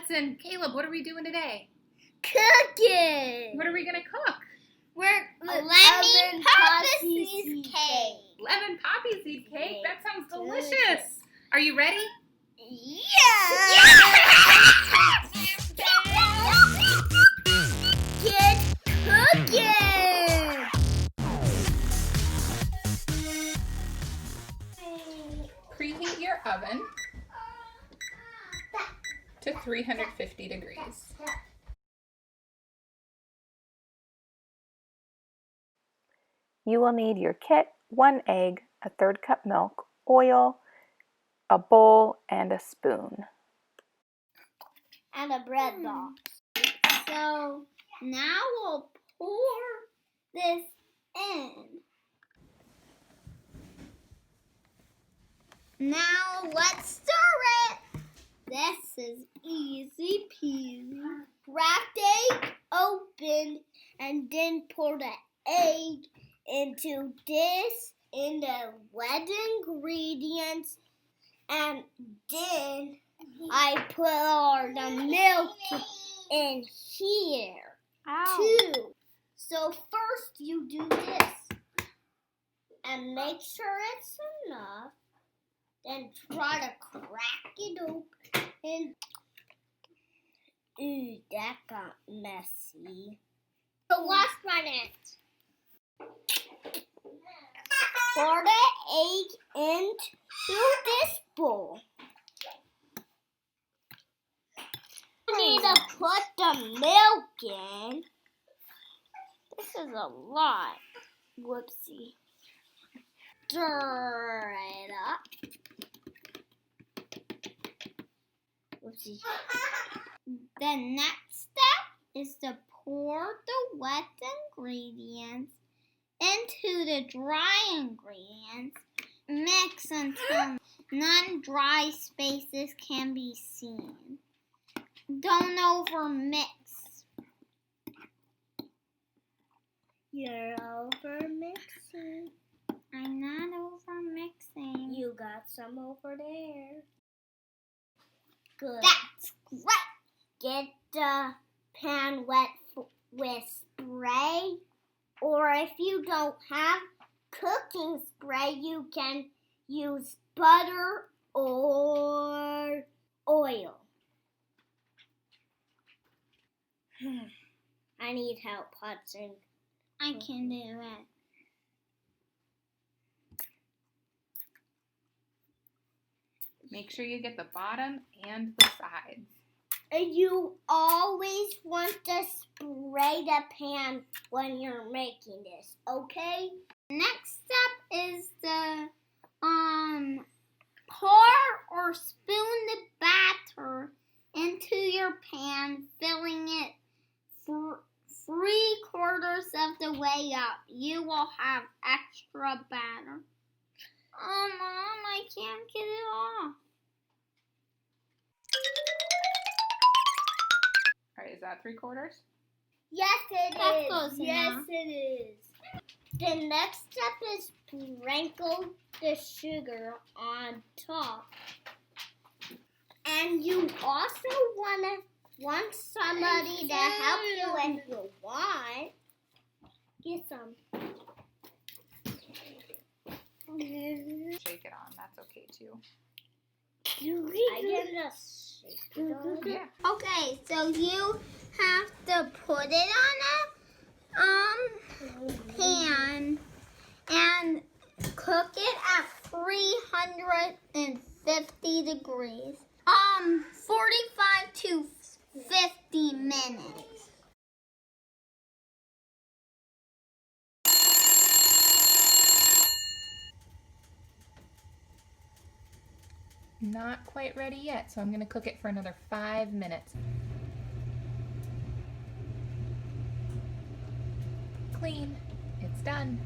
Hudson, Caleb, what are we doing today? Cooking! What are we going to cook? We're lemon poppyseed cake. Lemon poppy seed cake? That sounds delicious. Are you ready? Yeah! Get cooking! Preheat your oven to 350 degrees. You will need your kit, 1 egg, a 1/3 cup milk, oil, a bowl, and a spoon. And a bread box. So now we'll pour this in. Now let's stir it. This is easy peasy. Crack the egg open and then pour the egg into this in the wet ingredients, and then I put all the milk in here too. So first you do this and make sure it's enough. Then try to crack it open. Ooh, that got messy. The last minute. Pour the egg into this bowl. You need to put the milk in. This is a lot. Whoopsie. Stir it up. Whoopsie. The next step is to pour the wet ingredients into the dry ingredients. Mix until non-dry spaces can be seen. Don't overmix. You're overmixing. I'm not overmixing. You got some over there. Good. That's great. Get the pan wet with spray. Or if you don't have cooking spray, you can use butter or oil. I need help, Hudson. I can do it. Make sure you get the bottom and the sides. You always want to spray the pan when you're making this, okay? Next step is to pour or spoon the batter into your pan, filling it 3/4 of the way up. You will have extra batter. Oh, Mom, I can't get it off. All right, is that 3/4? Yes, it That's is. close Yes, enough. it is. The next step is sprinkle the sugar on top. And you also want somebody to help you if you want. Get some. Shake it on. That's okay too. I can just shake it on. Yeah. Okay, so you have to put it on a pan and cook it at 350 degrees. 45 to 50 minutes. Not quite ready yet, so I'm going to cook it for another 5 minutes. Clean. It's done.